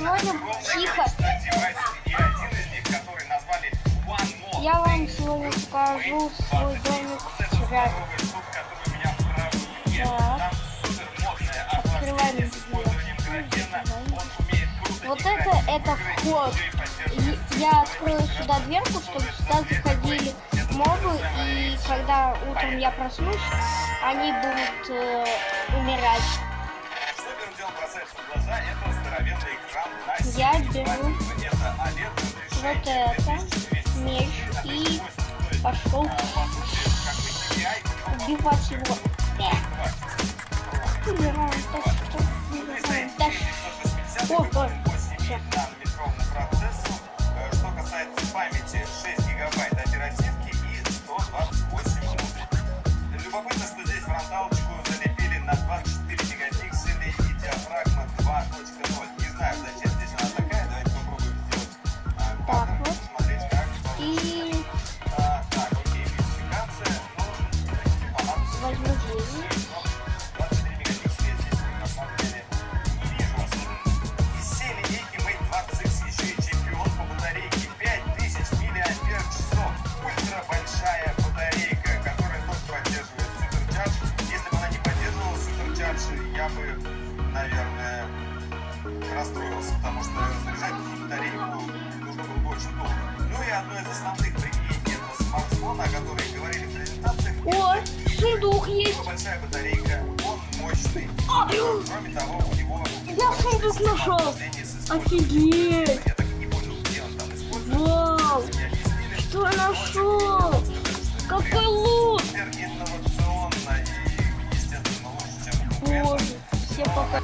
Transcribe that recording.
сегодня тихо. Я вам сегодня покажу свой домик в Чиряке. Так. Открываем дверь. Вот это вход. Я открою сюда дверку, чтобы сюда заходили мобы, и когда утром я проснусь, они будут умирать. Я беру вот это, меч, и пошел убивать его. Умираем, Ой, все. Что касается памяти, 6 гигабайт оперативки и 128 внутрь. Любопытно, что здесь фронталочку залепили на 24 мегапикселей и диафрагма 2.0. Не знаю, зачем здесь она такая. Давайте попробуем сделать Так, вот. Смотреть, как. И Так, окей, идентификация. возьму деньги. 24 мегапикселя здесь на самом деле не вижу. Из всей линейки Mate 20X еще и чемпион по батарейке 5000 мАч. Ультра большая батарейка, которая тоже поддерживает суперчардж. Если бы она не поддерживала суперчардж, я бы, наверное, расстроился, потому что заряжать батарейку нужно было бы очень долго. Ну и одно из основных применений этого смартфона, о которой говорили в презентациях, О, сундук есть. большая батарейка, он мощный. Кроме того, у него... Я сундук нашел. Офигеть. Я так и не понял, где он там используется. Вау. Что я нашел? Какой лут. Инновационно и, естественно, лучше, чем у конкурентов. Боже, все пока.